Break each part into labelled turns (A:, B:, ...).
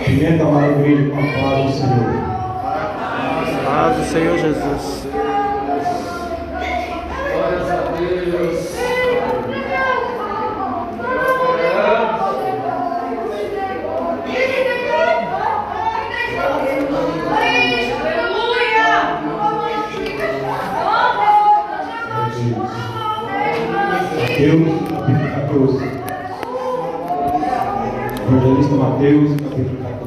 A: Cumprimento a maravilha com a paz do Senhor.
B: Paz do Senhor Jesus.
C: Glórias a Deus.
A: Mateus, capítulo 14. Evangelista Mateus, capítulo 14.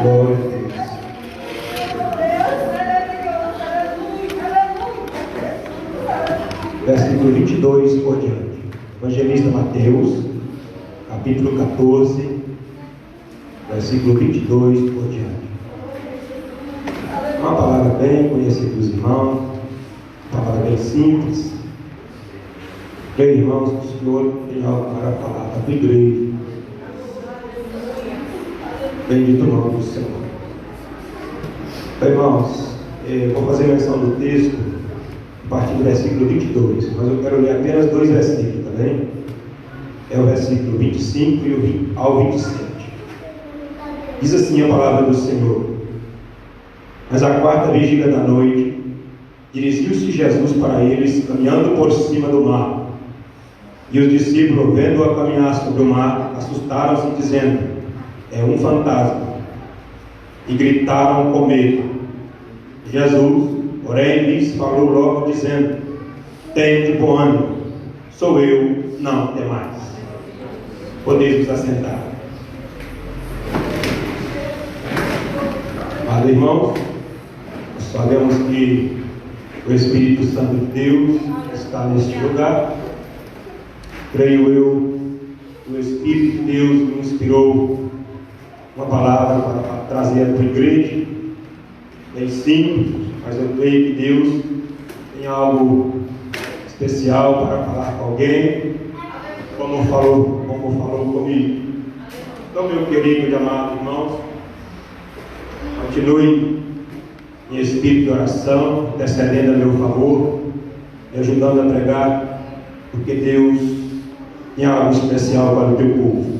A: Glória a Deus. Versículo 22 por diante. Evangelista Mateus, capítulo 14, versículo 22 por diante. Uma palavra bem conhecida dos irmãos, uma palavra bem simples. Creio, irmãos, que o Senhor tem algo para falar para a tua igreja. Bendito o nome do Senhor. Então, irmãos, vou fazer menção do texto a partir do versículo 22, mas eu quero ler apenas dois versículos, tá bem? É o versículo 25 e ao 27. Diz assim a palavra do Senhor: Mas à quarta vigília da noite, dirigiu-se Jesus para eles, caminhando por cima do mar. E os discípulos, vendo-o caminhar sobre o mar, assustaram-se, dizendo: É um fantasma. E gritaram com medo. Jesus, porém, lhes falou logo, dizendo: Tende bom ânimo, sou eu, não temais. Podeis vos assentar. Mas, irmãos, sabemos que o Espírito Santo de Deus está neste lugar. Creio eu que o Espírito de Deus me inspirou uma palavra para trazer à tua igreja. Bem simples, mas eu creio que Deus tem algo especial para falar com alguém, como falou comigo. Então, meu querido e amado irmãos, continue em espírito de oração, intercedendo a meu favor, me ajudando a pregar, porque Deus tem algo especial para o teu povo.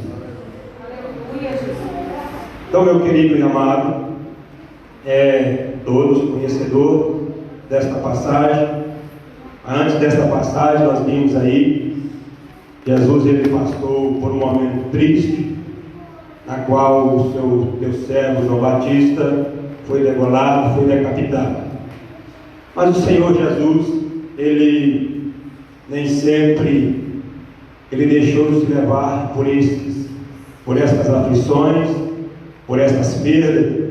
A: Então, meu querido e amado, todos conhecedor desta passagem. Antes desta passagem, nós vimos aí Jesus, ele passou por um momento triste, na qual o teu servo João Batista foi degolado, foi decapitado. Mas o Senhor Jesus, ele nem sempre ele deixou-se levar por estas aflições, por estas perdas,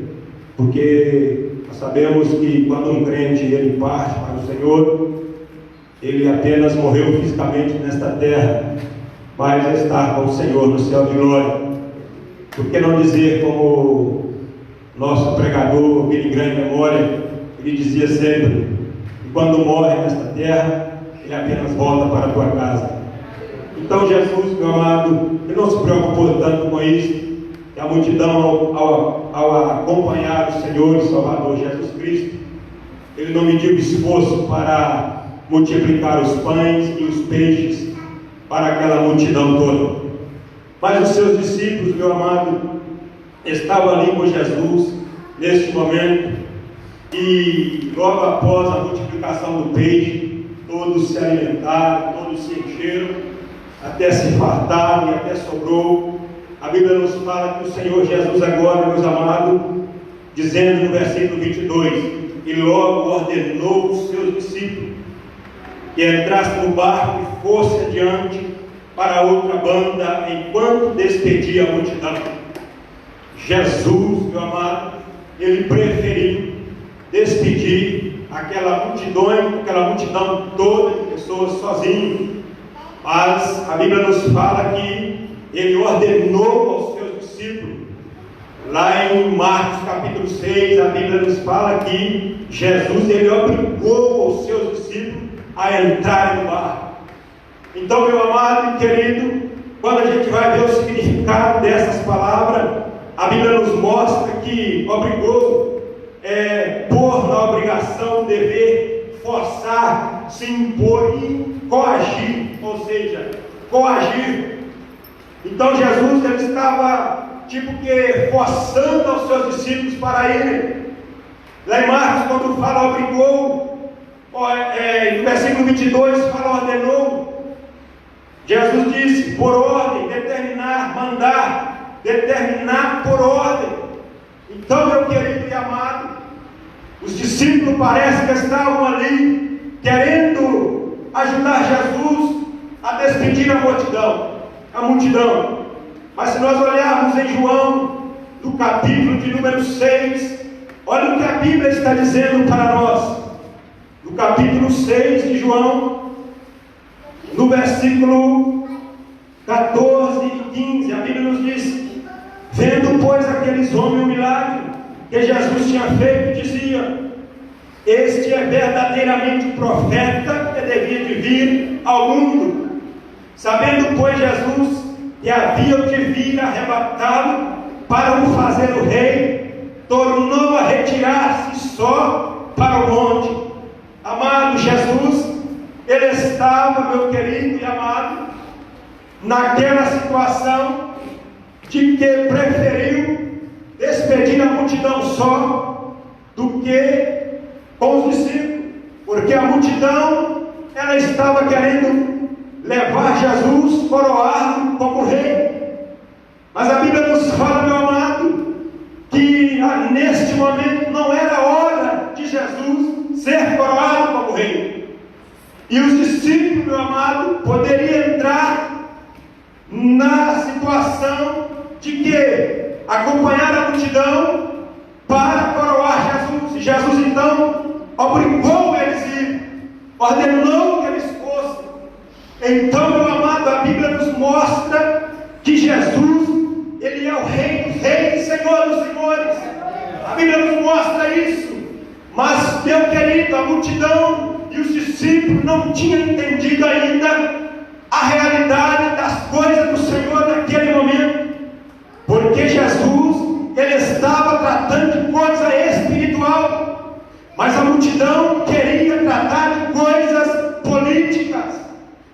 A: porque nós sabemos que quando um crente ele parte para o Senhor, ele apenas morreu fisicamente nesta terra, mas está com o Senhor no céu de glória. Por que não dizer como nosso pregador, aquele grande memória, ele dizia sempre que quando morre nesta terra, ele apenas volta para a tua casa. Então Jesus, meu amado, ele não se preocupou tanto com isso, e a multidão ao acompanhar o Senhor e Salvador Jesus Cristo, ele não mediu esforço para multiplicar os pães e os peixes para aquela multidão toda. Mas os seus discípulos, meu amado, estavam ali com Jesus neste momento, e logo após a multiplicação do peixe, todos se alimentaram, todos se encheram, até se fartaram e até sobrou. A Bíblia nos fala que o Senhor Jesus agora, meus amados, dizendo no versículo 22, e logo ordenou os seus discípulos que entrasse no barco e fosse adiante para outra banda, enquanto despedia a multidão. Jesus, meu amado, ele preferiu despedir aquela multidão toda de pessoas sozinho. Mas a Bíblia nos fala que ele ordenou aos seus discípulos. Lá em Marcos capítulo 6, a Bíblia nos fala que Jesus, ele obrigou aos seus discípulos a entrar no barco. Então, meu amado e querido, quando a gente vai ver o significado dessas palavras, a Bíblia nos mostra que obrigou, pôr na obrigação, dever, forçar, se impor e coagir, ou seja, coagir. Então Jesus ele estava tipo que forçando aos seus discípulos para irem. Lá em Marcos, quando fala obrigou, no versículo 22 fala ordenou. Jesus disse por ordem, determinar, mandar, determinar por ordem. Então, meu querido e amado, os discípulos parece que estavam ali querendo ajudar Jesus a despedir a multidão. Mas se nós olharmos em João, no capítulo de número 6, olha o que a Bíblia está dizendo para nós. No capítulo 6 de João, no versículo 14 e 15, a Bíblia nos diz: vendo, pois, aqueles homens o milagre que Jesus tinha feito, dizia: este é verdadeiramente o profeta que devia de vir ao mundo. Sabendo, pois, Jesus que havia de vir arrebatá-lo para o fazer o rei, tornou a retirar-se só para o monte. Amado, Jesus, ele estava, meu querido e amado, naquela situação de que preferiu despedir a multidão só do que com os discípulos, porque a multidão ela estava querendo levar Jesus, coroá-lo como rei. Mas a Bíblia nos fala, meu amado, que neste momento não era hora de Jesus ser coroado como rei. E os discípulos, meu amado, poderiam entrar na situação de que acompanhar a multidão para coroar Jesus. E Jesus então obrigou eles a ir, ordenou que eles fossem. Então, meu amado, a Bíblia nos mostra que Jesus, ele é o Rei dos Reis e Senhor dos Senhores. A Bíblia nos mostra isso. Mas, meu querido, a multidão e os discípulos não tinham entendido ainda a realidade das coisas do Senhor naquele momento, porque Jesus, ele estava tratando de coisa espiritual, mas a multidão queria tratar de coisas políticas,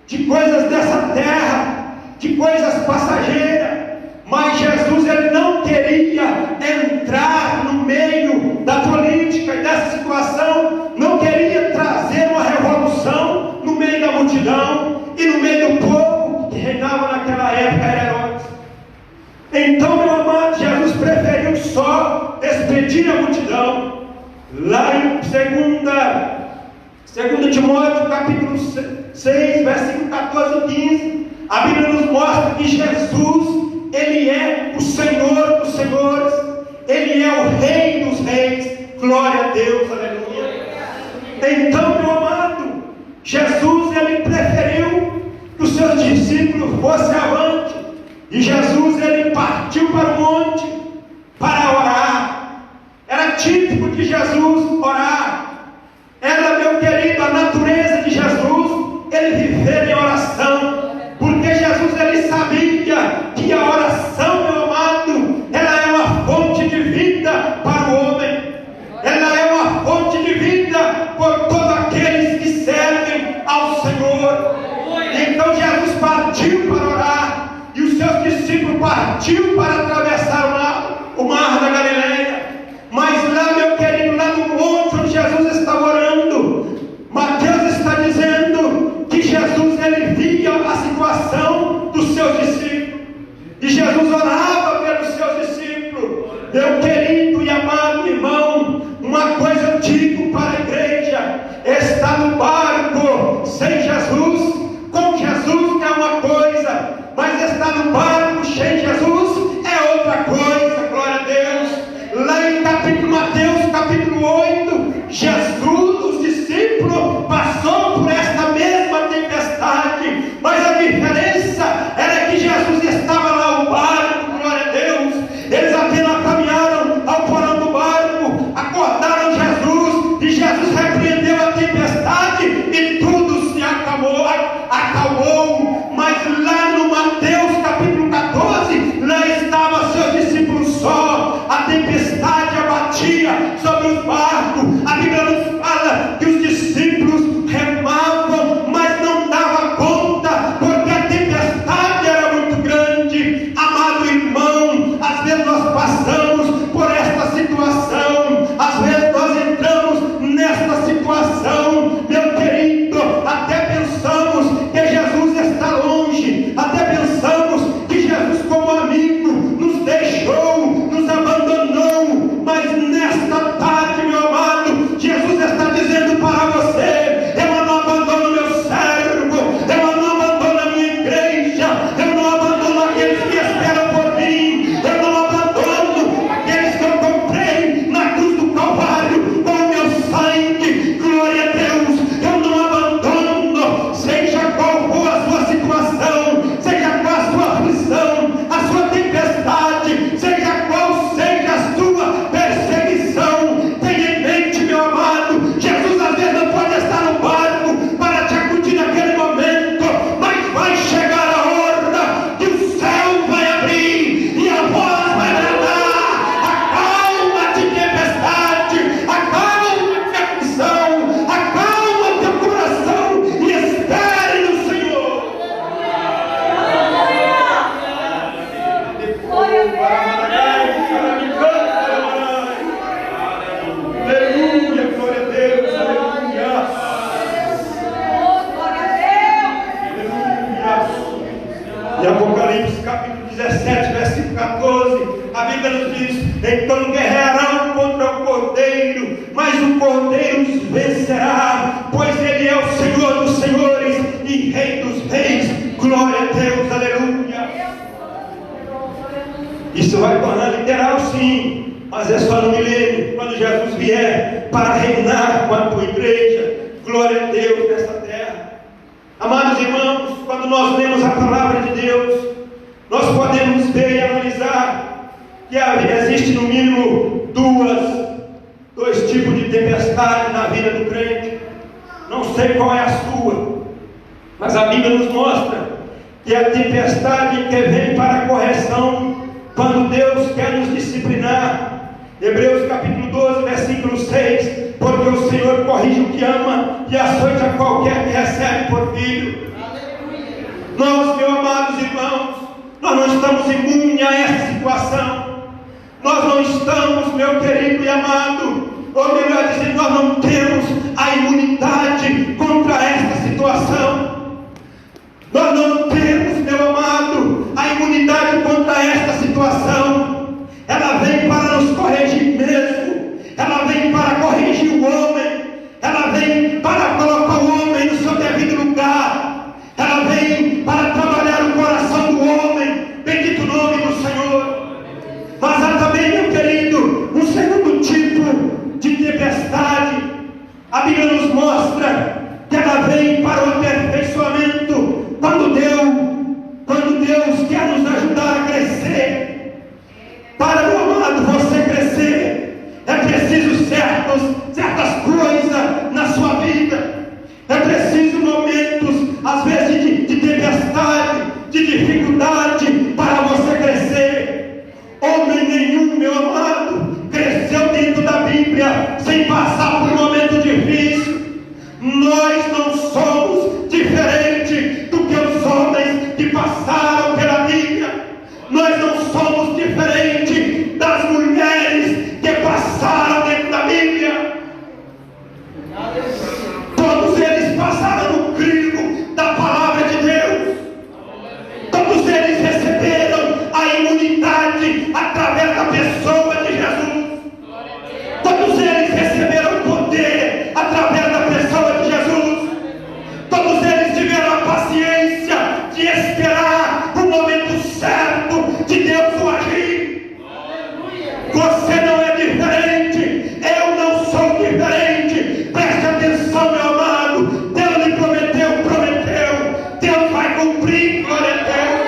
A: de coisas dessa terra, de coisas passageiras. Mas Jesus, ele não queria entrar no meio da política e dessa situação, não queria trazer uma revolução no meio da multidão e no meio do povo que reinava naquela época, era Herodes. Então, meu amado, Jesus preferiu só despedir a multidão. Lá em 2 Timóteo, capítulo 6, versículo 14 e 15, a Bíblia nos mostra que Jesus, ele é o Senhor dos Senhores, ele é o Rei dos Reis. Glória a Deus, aleluia. Então, meu amado, Jesus, ele preferiu que os seus discípulos fossem avante, e Jesus, ele partiu para o monte para orar. Era típico de Jesus orar. Era, meu querido, a natureza de Jesus, ele viver em oração, porque Jesus, ele sabia que a oração, meu amado, ela é uma fonte de vida para o homem, ela é uma fonte de vida por todos aqueles que servem ao Senhor. Então Jesus partiu para orar, e os seus discípulos partiu para atravessar o mar da Galileia. Mas lá, meu querido, lá no monte onde Jesus estava orando, Mateus está dizendo que Jesus, ele via a situação dos seus discípulos, e Jesus orava pelos seus discípulos. Meu querido e amado irmão, uma coisa eu digo para a igreja: estar no barco sem Jesus, com Jesus é uma coisa, mas estar no barco sem Jesus é outra coisa. Glória a Deus. Lá em Mateus capítulo 8, Jesus, os discípulos, passou por esta mesma tempestade, mas a diferença era que Jesus estava lá no barco. Glória a Deus. Eles apenas caminharam ao porão do barco, acordaram Jesus, e Jesus repreendeu a tempestade e tudo se acalmou. Mas lá no Mateus capítulo Em Apocalipse capítulo 17, versículo 14, a Bíblia nos diz: então guerrearão contra o Cordeiro, mas o Cordeiro os vencerá, pois ele é o Senhor dos senhores e Rei dos reis. Glória a Deus, aleluia. Isso vai tornar literal, sim, mas é só no milênio, quando Jesus vier para reinar com a tua igreja. Glória a Deus nessa terra. Amados irmãos, quando nós lemos a palavra de Deus, nós podemos ver e analisar que existe no mínimo dois tipos de tempestade na vida do crente. Não sei qual é a sua, mas a Bíblia nos mostra que a tempestade que vem para a correção, quando Deus quer nos disciplinar. Hebreus capítulo 12, versículo 6: porque o Senhor corrige o que ama e açoita a qualquer que recebe por filho. Nós, meus amados irmãos, nós não estamos imunes a essa situação. Nós não estamos, meu querido e amado, ou melhor dizendo, nós não temos a imunidade contra esta situação. Nós não temos, meu amado, a imunidade contra esta situação. Ela vem para nos corrigir mesmo. Ela vem para corrigir o homem. Ela vem para colocar o homem no seu devido lugar. Ela vem para trabalhar o coração do homem. Bendito o nome do Senhor. Mas há também, meu querido, um segundo tipo de tempestade. A Bíblia nos mostra que ela vem para o aperfeiçoamento. Quando Deus quer nos ajudar a crescer. Para, meu amado, você crescer, é preciso certas coisas na sua vida. É preciso momentos, às vezes, de tempestade, de dificuldade, para você crescer. Homem nenhum, meu amado, cresceu dentro da Bíblia sem passar por um momento difícil. Nós não somos diferentes do que os homens que passaram pela Bíblia. Nós não somos diferentes das mulheres que passaram dentro da Bíblia. Todos eles passaram no crivo da palavra de Deus. Todos eles receberam a imunidade através da pessoa de Jesus. Todos eles receberam poder através da pessoa de Jesus. Todos eles tiveram a paciência de esperar o momento certo de Deus agir. Você não é diferente, eu não sou diferente. Preste atenção, meu amado. Deus lhe prometeu, Deus vai cumprir, glória a Deus.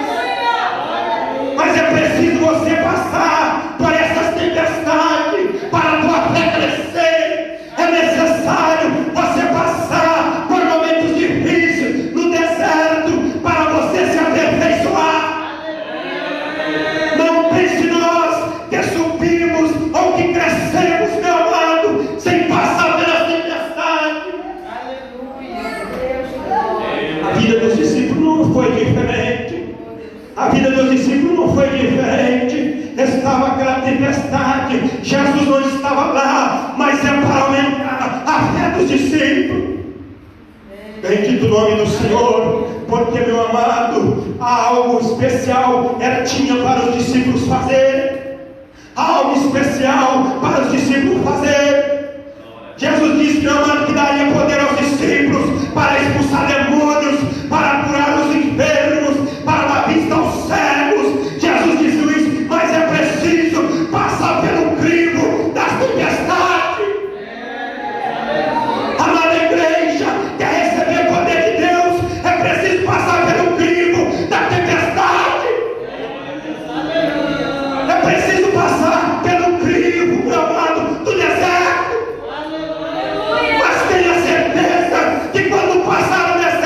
A: Mas é preciso você passar por essas tempestades para a tua fé crescer. É necessário você passar por momentos difíceis no deserto para você se aperfeiçoar. Não pense nós que subimos ou que crescemos, meu amado, sem passar pelas tempestades. A vida dos discípulos não foi diferente. A vida dos discípulos não foi diferente. Estava aquela tempestade. Jesus não estava lá, mas é para aumentar a fé dos discípulos. Bendito o nome do Senhor, porque, meu amado, há algo especial tinha para os discípulos fazer. Algo especial para os discípulos fazer. Jesus disse, meu amado, que daria poder aos discípulos para expulsar demônios, para curar os enfermos, para dar vista aos cegos. Jesus disse isso, mas é preciso passar pelo crivo das tempestades. Amada igreja, quer receber o poder de Deus, é preciso passar pelo crivo da tempestade. É preciso passar pelo crivo, meu amado, do deserto. Mas tenha certeza que quando passar o deserto,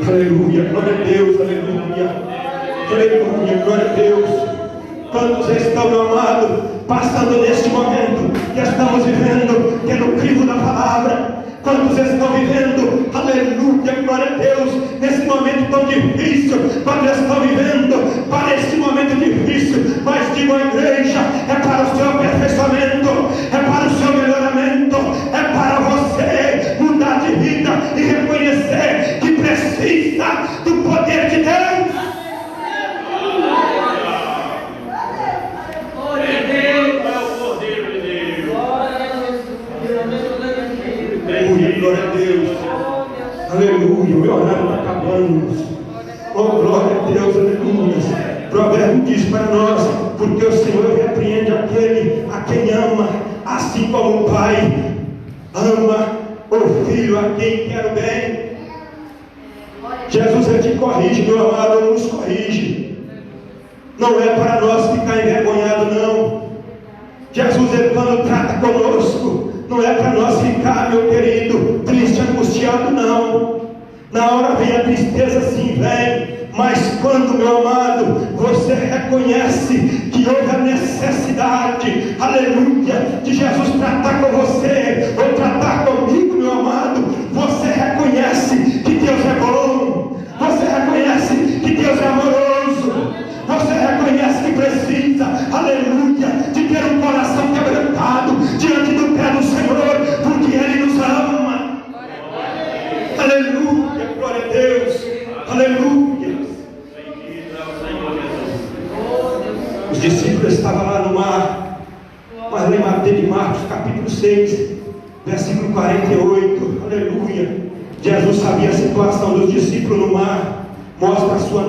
A: Aleluia, glória a Deus, aleluia. Aleluia, glória a Deus. Quantos estão, meu amado, passando neste momento que estamos vivendo, que é no crivo da palavra? Quantos estão vivendo, aleluia, glória a Deus, nesse momento tão difícil? Quantos estão vivendo para esse momento difícil? Mas digo à igreja, é para o seu aperfeiçoamento, é para o seu melhoramento, é para você mudar de vida e reconhecer que precisa do poder de Deus. Glória a Deus, aleluia. Meu horário está acabando. Oh, glória a Deus, aleluia. Provérbio diz para nós: porque o Senhor repreende aquele a quem ama, assim como o Pai ama o Filho a quem quer o bem. Jesus, Ele te corrige, meu amado, Ele nos corrige. Não é para nós ficar envergonhado, não. Jesus, Ele quando trata conosco, não é para nós ficar, meu querido, triste, angustiado, não. Na hora vem a tristeza, sim, vem. Mas quando, meu amado, você reconhece que houve a necessidade, aleluia, de Jesus tratar com você, ou tratar comigo, meu amado, você reconhece que Deus é bom, você reconhece que Deus é amoroso, você reconhece que precisa, aleluia, de ter um coração quebrantado diante do pé do Senhor, porque Ele nos ama. Aleluia, glória a Deus, aleluia. Os discípulos estavam lá no mar, mas lembrei de Marcos capítulo 6, versículo 48, aleluia. Jesus sabia a situação dos discípulos no mar, mostra a sua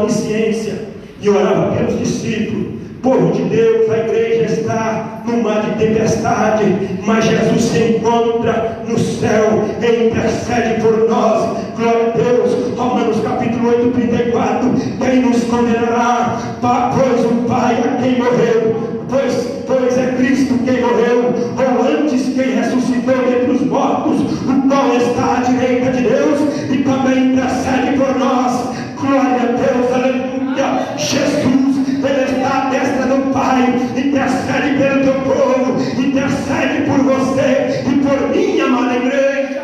A: onisciência e orava pelos discípulos. Povo de Deus, a igreja está no mar de tempestade, mas Jesus se encontra no céu e intercede por nós. Glória a Deus. Romanos capítulo 8, 34. Quem nos condenará? Pois o Pai a quem morreu, pois é Cristo quem morreu, ou antes quem ressuscitou dentre os mortos, o qual está à direita de Deus e também intercede por nós. Glória a Deus, aleluia. Jesus, Ele está à destra do Pai, intercede pelo teu povo, intercede por você e por mim, amada igreja.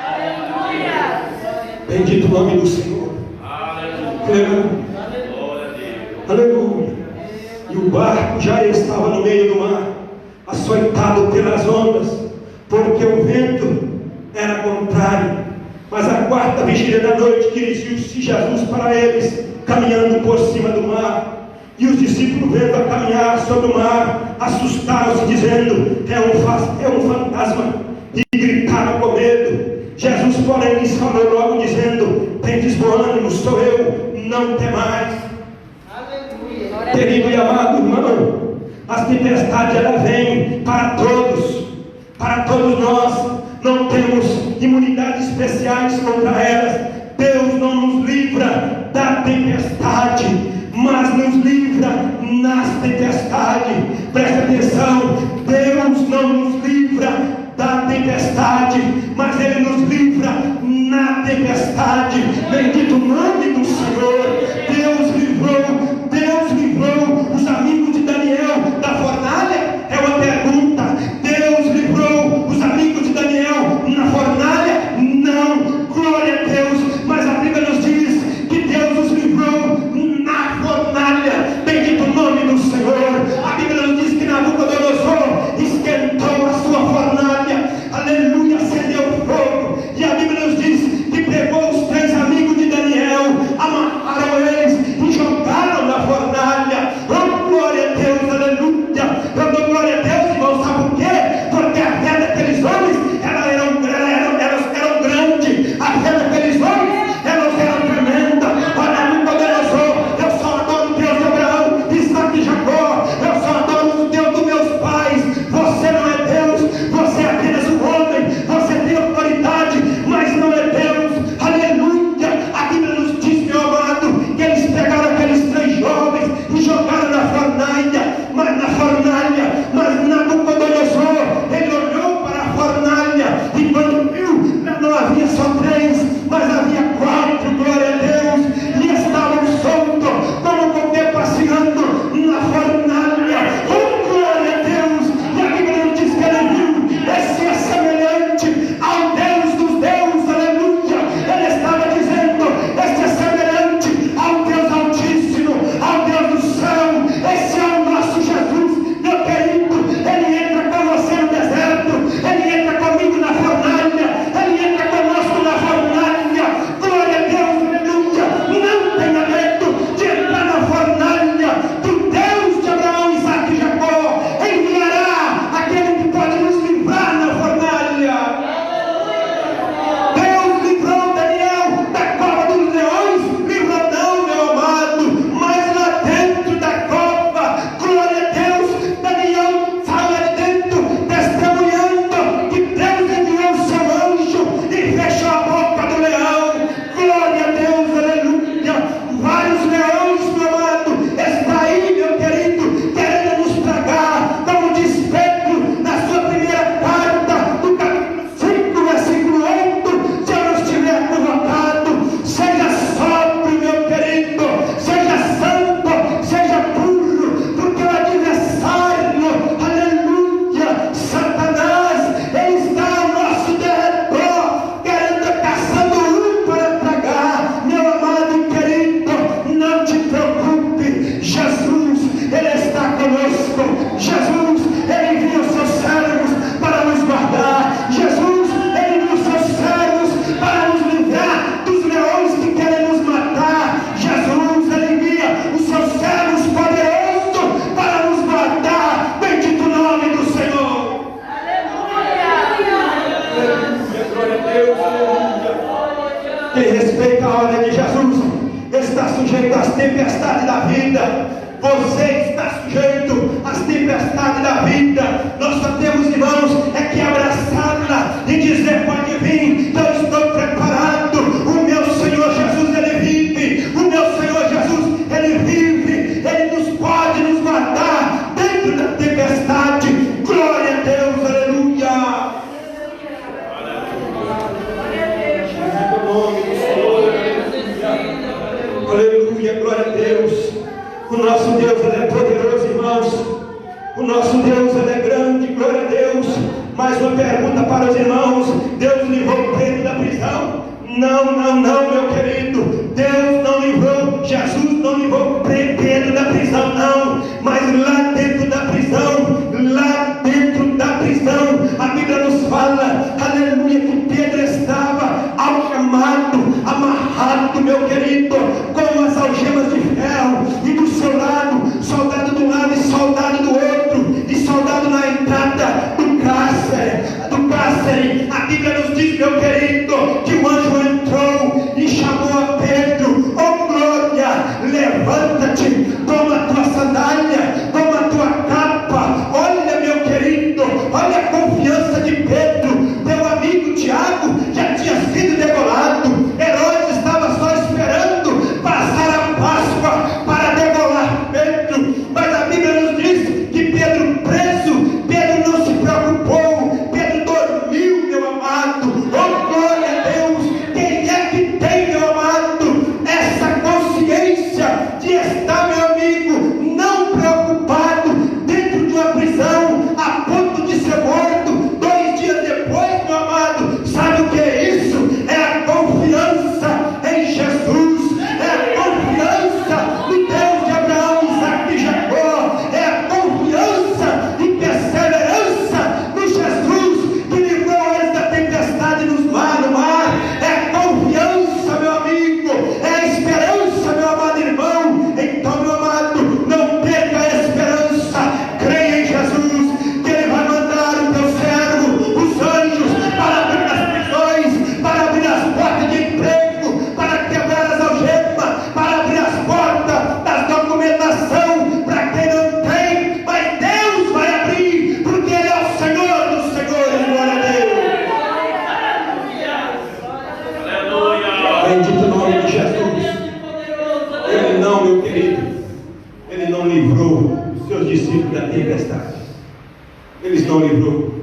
A: Aleluia. Bendito o nome do Senhor. Aleluia. Aleluia. E o barco já estava no meio do mar, açoitado pelas ondas, porque o vento era contrário. Mas a quarta vigília da noite dirigiu-se Jesus para eles, caminhando por cima do mar. E os discípulos, vendo a caminhar sobre o mar, assustaram-se, dizendo: é um fantasma, e gritaram com medo. Jesus, porém, lhes falou logo, dizendo: tendes bom ânimo, sou eu, não temais. Aleluia. Querido e amado irmão, as tempestades elas vêm para todos nós. Não temos imunidades especiais contra elas. Deus não nos livra da tempestade, mas nos livra nas tempestades. Preste atenção, Deus não nos livra da tempestade, mas Ele nos livra na tempestade. Bendito o nome do Senhor. Deus livrou os amigos de Daniel da fornalha? É uma pergunta. Deus livrou os amigos de Daniel na fornalha? Não, glória a Deus. Mas a Bíblia nos diz que Deus os livrou na fornalha. Bendito o nome do Senhor. A Bíblia nos diz que Nabucodonosor esquentou a sua fornalha, aleluia, acendeu fogo. E a Bíblia nos diz que pegou os 3 amigos de Daniel, amarraram eles e jogaram na fornalha. Oh, glória a Deus, aleluia. Eu dou glória a Deus, irmão, sabe por quê? Porque a fé daqueles homens eram grandes. A fé daqueles três, mas havia quatro, glória a Deus, e estavam soltos, como qualquer passeando na fornalha. Oh, glória a Deus! E a Bíblia não diz que ele viu, esse é semelhante ao Deus dos deuses, aleluia. Ele estava dizendo, esse é semelhante ao Deus Altíssimo, ao Deus do céu, esse é o nosso Jesus, meu querido. Ele entra com você no deserto, ele entra comigo na fornalha, ele entra conosco na fornalha, glória a Deus, aleluia. Não tenha medo de entrar na fornalha do Deus de Abraão, Isaque e Jacó. Enviará aquele que pode nos livrar na fornalha. Deus livrou Daniel da cova dos leões, livrou não, meu amado, mas lá dentro da cova, glória a Deus, Daniel saiu lá de dentro testemunhando que Deus enviou o seu anjo e fechou a boca do leão. Glória a Deus, aleluia. Vários leões, meu amado, está aí, meu querido, querendo nos tragar, como diz Pedro na sua primeira carta, no capítulo 5, versículo 8, se eu não estiver equivocado, seja sóbrio, meu querido, seja santo, seja puro, porque o adversário, aleluia, Satanás, ele está ao nosso derredor, querendo, caçando um para tragar. Meu amado e querido, não te preocupe, Jesus, ele está conosco. Jesus, ele envia os seus servos para nos guardar. Jesus, ele envia os seus servos para nos livrar dos leões que querem nos matar. Jesus, ele envia os seus servos poderosos para nos guardar. Bendito o nome do Senhor. Glória a Deus, aleluia. Quem respeita a ordem de Jesus está sujeito às tempestades da vida. Você está sujeito às tempestades da vida. Nós só temos, irmãos, é que abraçá-la e dizer: pode vir, eu estou preparado. O meu Senhor Jesus, ele vive. O meu Senhor Jesus, ele vive. Ele nos pode nos guardar dentro da tempestade. Glória a Deus, aleluia. Aleluia, glória a Deus. O nosso Deus, ele é poderoso, irmãos. O nosso Deus, ele é grande, glória a Deus. Mais uma pergunta para os irmãos: Deus livrou Pedro da prisão? Não, meu querido. Deus não livrou, Jesus não livrou Pedro da prisão, não. Mas lá dentro da prisão, a Bíblia nos fala, aleluia, que Pedro estava algemado, amarrado, meu querido, com as algemas de ferro, e do seu lado, soldado do lado e soldado do outro, e soldado na entrada do cárcere. A Bíblia nos diz, meu querido, que o anjo entrou e chamou a Pedro: oh glória, levanta-te, toma a tua sandália, toma a tua capa. Olha, meu querido, olha a confiança de Pedro. Teu amigo Tiago já tinha sido degolado. Herodes estava só esperando passar a Páscoa para degolar Pedro. Mas a Bíblia nos diz que Pedro preso, Pedro não se preocupou, Pedro dormiu, meu amado. Oh glória a Deus. Quem é que tem, meu amado, essa consciência de estar, meu amigo, não preocupado dentro de uma prisão a ponto de ser morto 2 dias depois, meu amado? Sabe o que é isso? É a confiança em Jesus, é a confiança no Deus de Abraão, Isaque e Jacó, é a confiança e perseverança no Jesus que livrou eles da tempestade no mar. É a confiança, meu amigo, é a esperança, meu amado irmão. Então, meu amado, não perca a esperança. Creia em Jesus, que ele vai mandar o teu servo, os anjos, para abrir as prisões, para abrir as portas de emprego, para quebrar as algemas, para abrir as portas da documentação para quem não tem. Mas Deus vai abrir, porque ele é o Senhor dos senhores. Glória a Deus. Bendito o nome de Jesus. Ele não, meu querido, ele não livrou os seus discípulos da tempestade. Eles não livrou.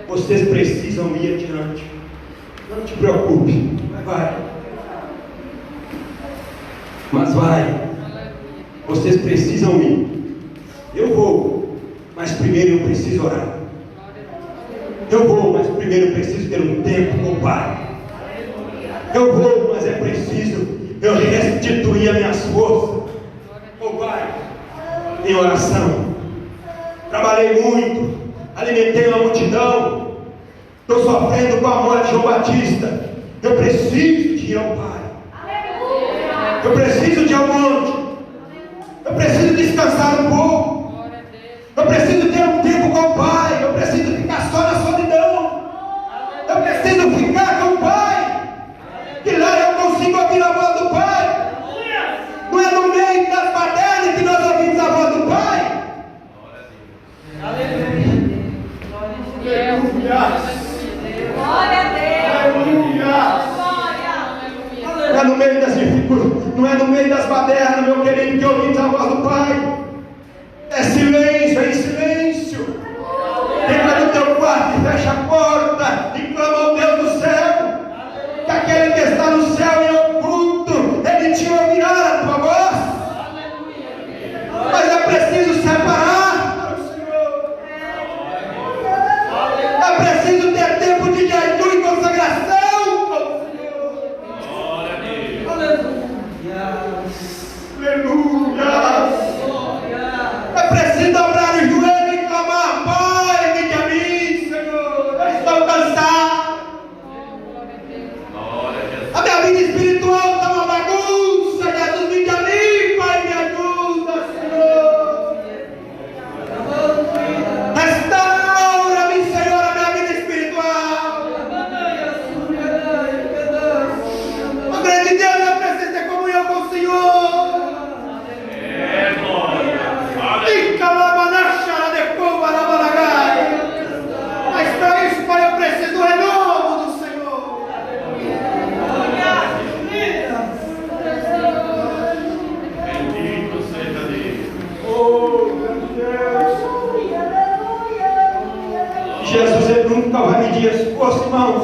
A: Vocês precisam ir adiante. Não te preocupe, vai. Mas vai. Vocês precisam ir. Eu vou, mas primeiro eu preciso orar. Eu vou, mas primeiro eu preciso ter um tempo com o Pai. Eu vou, mas é preciso eu restituir as minhas forças. Ô Pai, em oração. Trabalhei muito, alimentei uma multidão. Estou sofrendo com a morte de João Batista. Eu preciso de ir ao Pai. Eu preciso de ir ao monte. Eu preciso descansar um pouco. Eu preciso ter um tempo com o Pai. Eu preciso ficar só na solidão. Eu preciso ficar com o Pai. Que lá eu consigo ouvir a voz do Pai. Não é no meio das batalhas que nós ouvimos a voz do Pai.
D: Glória a Deus.
A: Não é no meio das dificuldades, não é no meio das badernas, meu querido, que ouvimos a voz do Pai. É silêncio, é em silêncio. Entra no teu quarto e fecha a porta e clama ao Deus do céu. Que aquele que está no céu em oculto, ele te ouvirá a tua voz. Mas é preciso separar para o Senhor. É preciso ter tempo de jejum e consagração. Aleluia! É preciso dobrar o joelho e clamar: Pai, vem a mim, Senhor. Eu estou cansado. A minha vida espiritual está uma bagunça. Jesus, vem a mim, Pai, me ajuda, Senhor. Restaura-me, Senhor, a minha vida espiritual. O grande Deus, eu preciso ter comunhão com o Senhor. Mas para isso, Pai, eu preciso do renovo do Senhor.
C: Bendito seja Deus.
A: Oh, meu Deus. Jesus, ele nunca vai medir esforço, irmãos,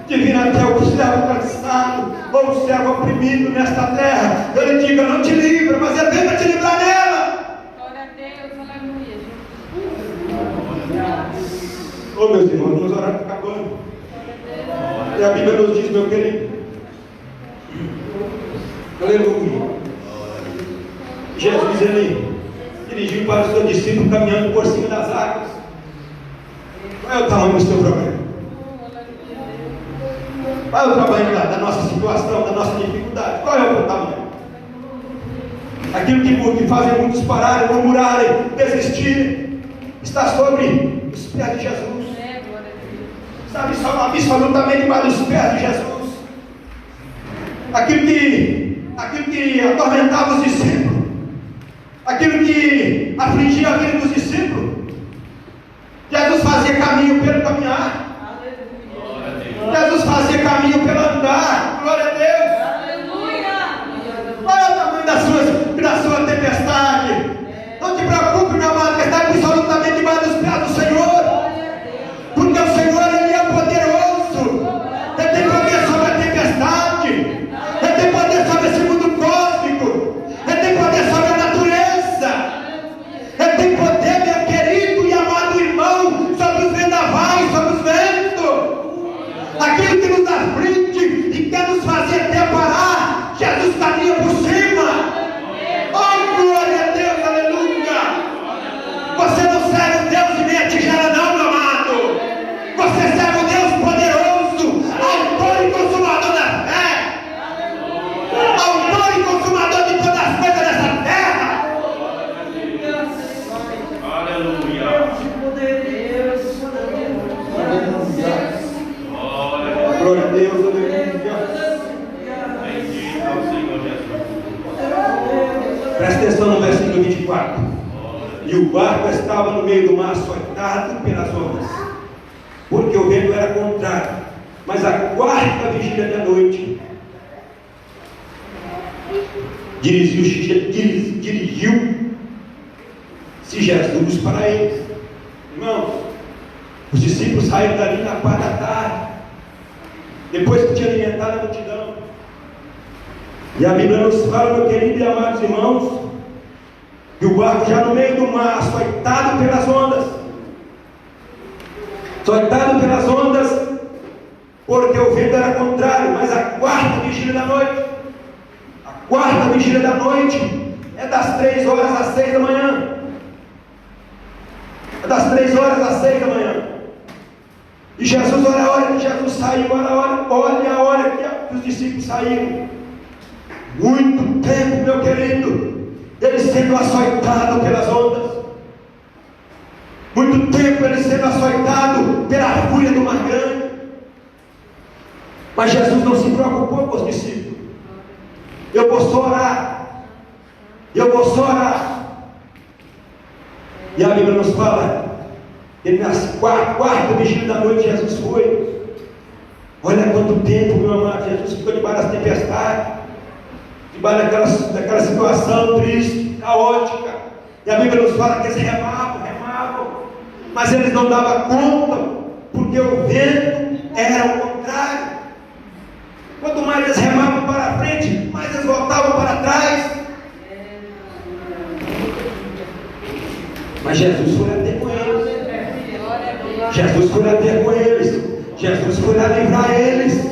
A: de vir até o servo cansado ou o servo oprimido nesta terra. Ele diga: não te livra, mas é bem para te livrar dela. Oh, meus irmãos, vamos orar para acabando. E a Bíblia nos diz, meu querido, aleluia, Jesus, ele dirigiu para os seus discípulos caminhando por cima das águas. Qual é o tamanho do seu problema? Qual é o tamanho da nossa situação, da nossa dificuldade? Qual é o tamanho? Aquilo que fazem muitos pararem, murmurarem, desistirem, está sobre os pés de Jesus. Está absolutamente debaixo dos pés de Jesus. Aquilo que atormentava os discípulos, aquilo que afligia a vida dos discípulos, Jesus fazia caminho pelo caminhar. Jesus fazia caminho pelo andar. Glória a Deus. Qual é o tamanho da sua tempestade? Não te preocupe, meu amado, que está absolutamente debaixo dos pés do Senhor. Porque o Senhor, Ele é poderoso. Ele tem poder sobre a tempestade. Ele tem poder sobre esse mundo cósmico. Ele tem poder sobre a natureza. Ele tem poder, meu querido e amado irmão, sobre os vendavais, sobre os ventos. Aquilo que nos aflige e quer nos fazer até parar, Jesus caminha por cima. Oh, glória a Deus, aleluia. Você não serve o Deus de meia tigela, não, meu amado. Você serve o Deus poderoso, autor e consumador da fé, autor e consumador de todas as coisas dessa terra.
C: Aleluia.
A: Glória a Deus, aleluia.
C: Bendito ao Senhor Jesus.
A: Presta atenção no versículo 24. E o barco estava no meio do mar, açoitado pelas ondas, porque o vento era contrário. Mas a quarta vigília da noite, dirigiu-se Jesus para eles. Irmãos, os discípulos saíram dali na 4 da tarde. depois que tinha alimentado a multidão. E a Bíblia nos fala, meu querido e amados irmãos, que o barco já no meio do mar, açoitado pelas ondas, porque o vento era contrário. Mas a quarta vigília da noite é das 3 horas às 6 da manhã. É das 3 horas às 6 da manhã. E Jesus, olha a hora que Jesus saiu, olha a hora que os discípulos saíram. Muito tempo, meu querido, eles sendo açoitados pelas ondas. Muito tempo eles sendo açoitados pela fúria do mar grande. Mas Jesus não se preocupou com os discípulos. Eu vou só orar. E a Bíblia nos fala que na quarta vigília da noite Jesus foi. Olha quanto tempo, meu amado. Jesus ficou debaixo das tempestades, debaixo daquela situação triste, caótica. E a Bíblia nos fala que eles remavam, mas eles não davam conta, porque o vento era o contrário. Quanto mais eles remavam para frente, mais eles voltavam para trás. Mas Jesus foi até com eles. Jesus foi lá livrar eles.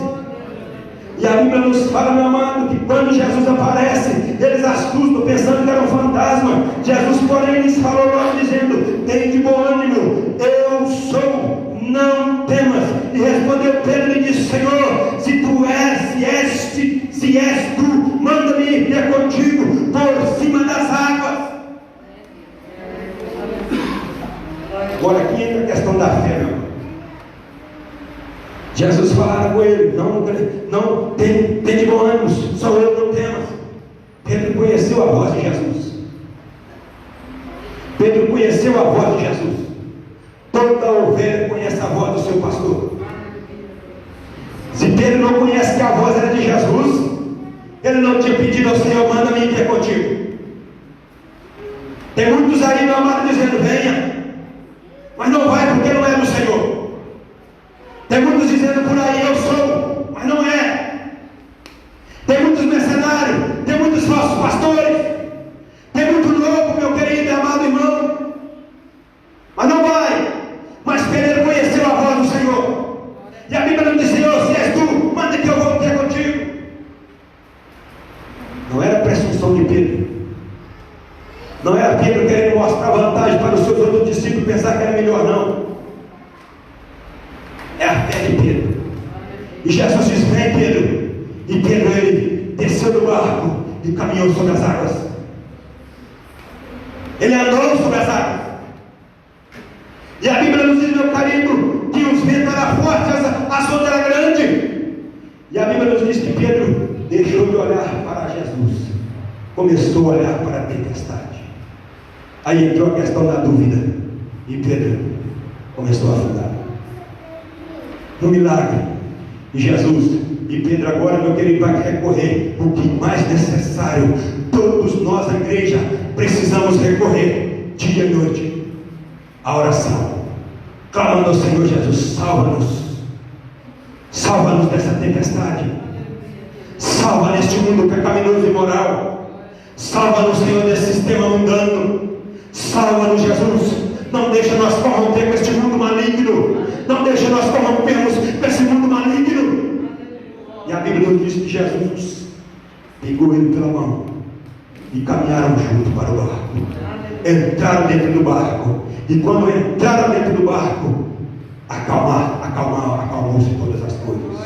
A: E a Bíblia nos fala, meu amado, que quando Jesus aparece, eles assustam, pensando que era um fantasma. Jesus, porém, lhes falou logo, dizendo: tem de bom ânimo, eu sou, não temas. E respondeu Pedro e disse: Senhor, se és tu, manda-me ir ter contigo por cima das águas. Agora aqui entra a questão da fé, meu irmão. Jesus falava com ele: não tem de bom ânimo, sou eu, não temas. Pedro conheceu a voz de Jesus. Toda ovelha conhece a voz do seu pastor. Se Pedro não conhece que a voz era de Jesus, ele não tinha pedido ao Senhor: manda-me ir ter contigo. Tem muitos aí, meu amado, dizendo: venha, mas não vai porque não é do Senhor. Tem muitos dizendo por aí: eu sou, mas não é. Tem muitos mercenários, tem muitos falsos pastores, tem muito louco, meu querido e amado irmão, mas não vai. Mas Pedro conheceu a voz do Senhor. E a Bíblia nos diz: Senhor, se és tu, manda que eu vou ter contigo. Não era a presunção de Pedro. Não era Pedro querendo mostrar vantagem para os seus outros discípulos, pensar que era melhor, não. É a fé de Pedro. E Jesus diz: vem, Pedro. E Pedro, ele desceu do barco e caminhou sobre as águas. Ele andou sobre as águas. E a Bíblia nos diz, meu querido, que os ventos eram fortes, as ondas eram grandes. E a Bíblia nos diz que Pedro deixou de olhar para Jesus, começou a olhar para a tempestade. Aí entrou a questão da dúvida, e Pedro começou a afundar. No milagre de Jesus, e Pedro agora, meu querido, vai recorrer o que mais necessário. Todos nós, a igreja, precisamos recorrer dia e noite a oração, clamando ao Senhor: Jesus, salva-nos dessa tempestade, salva neste mundo pecaminoso e imoral, salva-nos, Senhor, desse sistema mundano, salva-nos, Jesus. Não deixa nós corromper com este mundo maligno, não deixa nós corrompermos com esse mundo maligno. E a Bíblia nos diz que Jesus pegou ele pela mão e caminharam junto para o barco, entraram dentro do barco. E quando entraram dentro do barco, acalmou-se todas as coisas.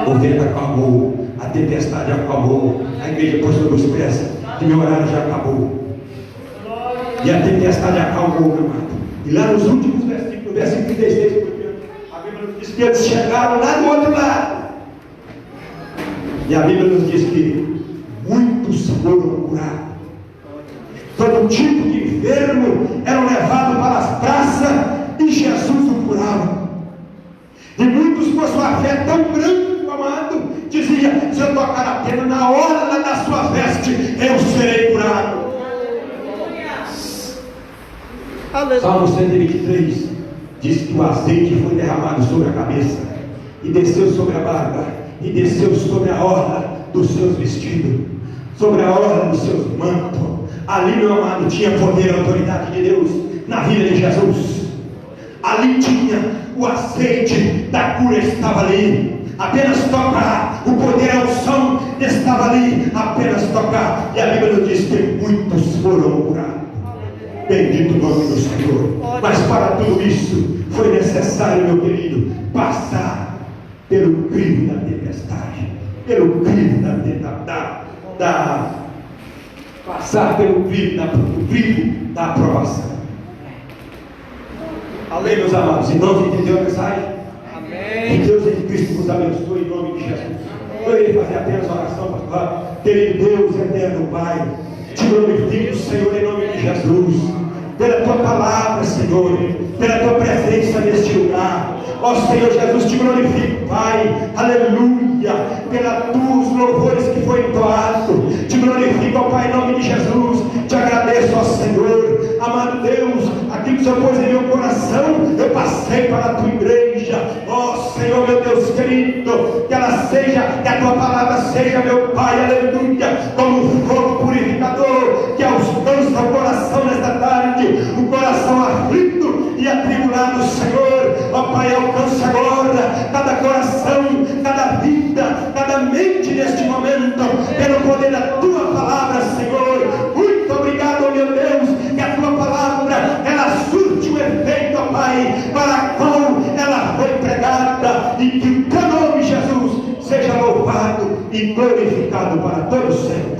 A: O vento acalmou, a tempestade acalmou, a igreja pôs sobre os pés, que meu horário já acabou. E a tempestade acalmou, meu amado. E lá nos últimos versículos, versículo 36, a Bíblia nos diz que eles chegaram lá do outro lado. E a Bíblia nos diz que muitos foram curados. Todo tipo de enfermo eram levados para as praças e Jesus o curava. E muitos, por sua fé tão grande, meu amado, dizia: se eu tocar apenas na orla da sua veste, eu serei curado. Salmo 123 diz que o azeite foi derramado sobre a cabeça e desceu sobre a barba, e desceu sobre a orla dos seus vestidos, sobre a orla dos seus mantos. Ali, meu amado, tinha poder e autoridade de Deus na vida de Jesus. Ali tinha o azeite da cura, estava ali. Apenas tocar, o poder, a unção estava ali. Apenas tocar, e a Bíblia nos diz que muitos foram curados. Bendito o nome do Senhor. Mas para tudo isso foi necessário, meu querido, passar pelo crivo da tempestade, pelo crivo passar pelo crivo da aprovação. Amém, meus amados? Irmãos, entendeu a mensagem?
B: Amém.
A: Que Deus em Cristo nos abençoe em nome de Jesus. Eu irei fazer apenas uma oração, pastor. Querido Deus, eterno Pai, te glorifico, Senhor, em nome de Jesus, pela tua palavra, Senhor, pela tua presença neste lugar. Ó Senhor Jesus, te glorifico, Pai, aleluia, pelos louvores que foi entoado. Te glorifico, ó Pai, em nome de Jesus. Te agradeço, ó Senhor, amado Deus, aquilo que o Senhor pôs em meu coração, eu passei para a tua igreja. Ó Senhor, meu Deus querido, que ela seja, que a tua palavra seja, meu Pai, aleluia, como um fogo purificador, que alcança o coração nesta tarde, o coração aflito e atribulado, Senhor. Ó Pai, alcança agora cada coração, cada vida, cada mente neste momento, pelo poder da tua palavra, Senhor. Muito obrigado, meu Deus, que a tua palavra, ela surte o efeito, ó Pai, para a qual ela foi pregada, e que o teu nome, Jesus, seja louvado e glorificado para todos sempre.